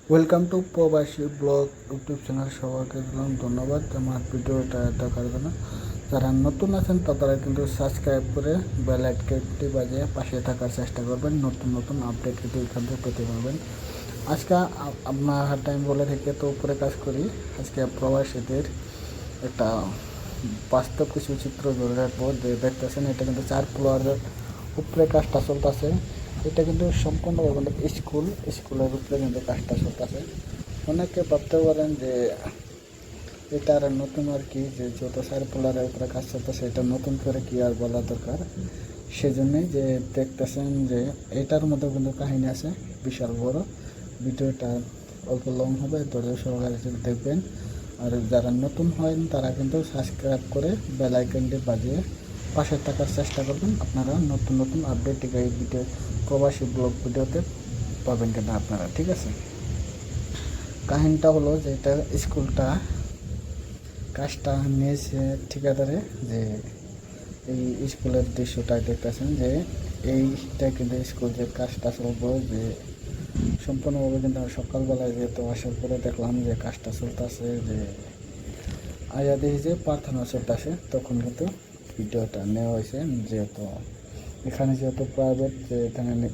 Welcome to প্রবাসী blog YouTube channel. সবাইকে দিলাম ধন্যবাদ আমার ভিডিওটা দেখার জন্য। যারা নতুন আছেন তারা কিন্তু সাবস্ক্রাইব করে বেল আইকনটি বাজিয়ে পাশে থাকার চেষ্টা করবেন। নতুন নতুন আপডেট কিন্তু এখান থেকে পেতে পারবেন। আজকে আপনার টাইম বলে থেকে তো উপরে কাজ করি। আজকে প্রবাসীদের একটা বাস্তব কিছু চিত্র ধরে রাখবো। যে দেখতেছেন এটা কিন্তু 4 ফ্লোরের উপরে কাজটা চলতেছে। এটা কিন্তু সম্পূর্ণভাবে স্কুলের উপরে কিন্তু কাজটা চলতেছে। অনেকে ভাবতে পারেন যে এটা আর নতুন আর কি, যে যত 4 ফ্লোরের উপরে কাজ চলতেছে এটা নতুন করে কি আর বলা দরকার। সেজন্যই যে দেখতেছেন যে এটার মধ্যে কিন্তু কাহিনী আছে বিশাল বড়। ভিডিওটা অল্প লং হবে, ধৈর্য সহকারে দেখবেন। আর যারা নতুন হয় তারা কিন্তু সাবস্ক্রাইব করে বেল আইকনটি বাজিয়ে পাশে থাকার চেষ্টা করবেন। আপনারা নতুন নতুন আপডেট এই ভিডিও প্রবাসী ব্লগ ভিডিওতে পাবেন কিনা আপনারা, ঠিক আছে। কাহিনীটা হলো যে এটা স্কুলটা কাজটা নিয়েছে ঠিকাদারে। যে এই স্কুলের দৃশ্যটা দেখতেছেন যে এইটা কিন্তু স্কুল যে কাজটা চলবো, যে সম্পূর্ণভাবে কিন্তু সকালবেলায় যেহেতু আসার পরে দেখলাম যে কাজটা চলতেছে, যে আয়া দেখি যে প্রার্থনা চলতেছে, তখন কিন্তু ভিডিওটা নেওয়া হয়েছে। যেহেতু যেহেতু প্রাইভেট, যে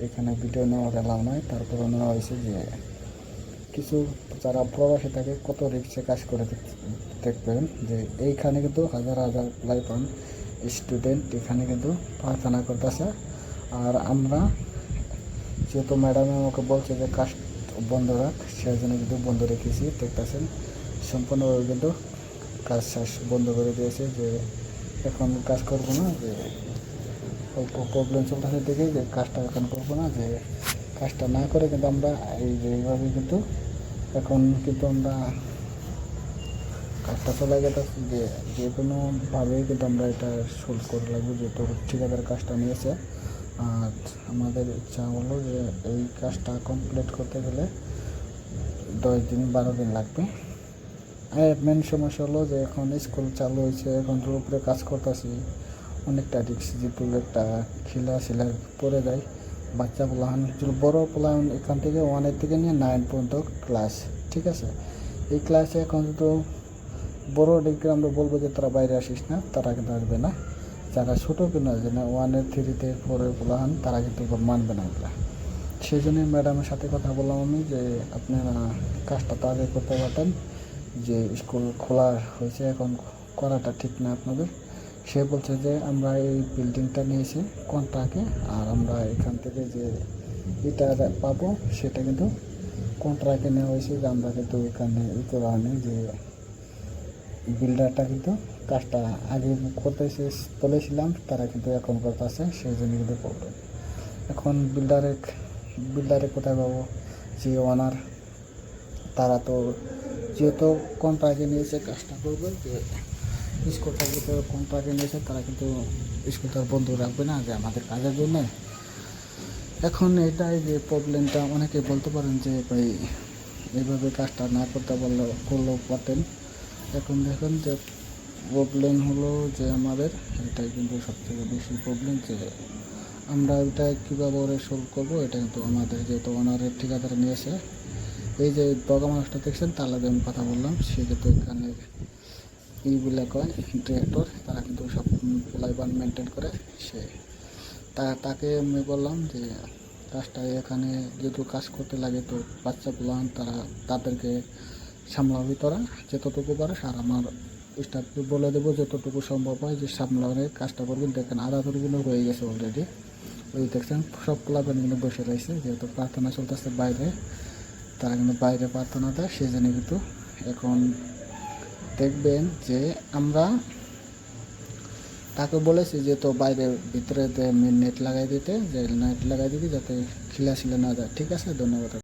এখানে ভিডিও নেওয়ার এলাও নয়, তারপরে নেওয়া হয়েছে যে কিছু যারা প্রবাসী থাকে কত রিক্সে কাজ করে দেখবেন। যে এইখানে কিন্তু হাজার হাজার লাইফান স্টুডেন্ট এখানে কিন্তু প্রার্থনা করতেছে। আর আমরা যেহেতু ম্যাডামে আমাকে বলছে যে কাজ বন্ধ রাখ, সেই জন্য কিন্তু বন্ধ রেখেছি। দেখতেছেন সম্পূর্ণভাবে কিন্তু কাজ শেষ বন্ধ করে দিয়েছে। যে এখন কাজ করবো না, যে অল্প প্রবলেম চলতেছে দেখে যে কাজটা এখন করবো না। যে কাজটা না করে কিন্তু আমরা এইভাবে কিন্তু এখন কিন্তু আমরা কাজটা চলে গেতেছি। যে কোনোভাবেই কিন্তু আমরা এটা সোল্ভ করে লাগবো, যেহেতু ঠিকাদার কাজটা নিয়েছে। আর আমাদের ইচ্ছা হলো যে এই কাজটা কমপ্লিট করতে গেলে 10 দিন 12 দিন লাগবে। আর মেন সমস্যা হলো যে এখন স্কুল চালু হয়েছে, এখন উপরে কাজ করতেছি, অনেকটা রিক্স। যেহেতু একটা শিলা পড়ে যায়, বাচ্চা পোলাহান বড়ো পোলাহান এখান থেকে 1 থেকে নিয়ে 9 পর্যন্ত ক্লাস, ঠিক আছে। এই ক্লাসে এখন তো বড় দিকে আমরা বলবো যে তারা বাইরে আসিস না, তারা কিন্তু আসবে না। যারা ছোটো কিনা যে 1 3 4 পোলাহান, তারা কিন্তু মানবে না এগুলা। সেই জন্যই ম্যাডামের সাথে কথা বললাম আমি যে আপনারা কাজটা তো আগে করতে পারতেন, যে স্কুল খোলা হয়েছে এখন করাটা ঠিক না আপনাদের। সে বলছে যে আমরা এই বিল্ডিংটা নিয়েছি কন্ট্রাক্টে, আর আমরা এখান থেকে যে এটা পাবো সেটা কিন্তু কন্ট্রাক্টে নেওয়া হয়েছে। যে আমরা কিন্তু এখানে করা হয়নি, যে বিল্ডারটা কিন্তু কাজটা আগে করতেছে বলেছিলাম, তারা কিন্তু এখন করতেছে। সেই জন্য কিন্তু প্রবলেম। এখন বিল্ডারে কোথায় পাবো? যে ওনার তারা তো যেহেতু কন্ট্রাক্টে নিয়েছে কাজটা করবে, যে স্কুলটা যেহেতু কন্ট্রাক্টে নিয়েছে, তারা কিন্তু স্কুলটার বন্ধ রাখবে না যে আমাদের কাজের জন্য। এখন এটাই যে প্রবলেমটা। অনেকে বলতে পারেন যে ভাই এইভাবে কাজটা না করলেও পারতেন। এখন দেখেন যে প্রবলেম হলো যে আমাদের এটাই কিন্তু সবথেকে বেশি প্রবলেম, যে আমরা এটা কীভাবে ওরা সলভ করবো। এটা কিন্তু আমাদের যেহেতু ওনারের ঠিকাদার নিয়েছে। এই যে বগা মানুষটা দেখছেন তার লাগে আমি কথা বললাম, সে কিন্তু এখানে এইগুলো কয় ডিরেক্টর, তারা কিন্তু সব লাইবান মেনটেন করে। সে তাকে আমি বললাম যে কাজটা এখানে যেহেতু কাজ করতে লাগে, তো বাচ্চা বললাম তাদেরকে সামলাবি তোরা যতটুকু পারিস, আর আমার স্টাফকে বলে দেবো যতটুকু সম্ভব হয় যে সামলানোর কাজটা করবেন। দেখেন আধা ধরে কিন্তু হয়ে গেছে অলরেডি। ওই দেখছেন সব প্লাবেন কিন্তু বসে রয়েছে, যেহেতু প্রার্থনা চলতেছে বাইরে, তারা কিন্তু বাইরে প্রার্থনা দেয়। সেই জন্য কিন্তু এখন দেখবেন যে আমরা তাকে বলেছি যে তো বাইরে ভিতরে নেট লাগাই দিতে, যে নেট লাগাই দিতে যাতে খিলা না যায়, ঠিক আছে। ধন্যবাদ।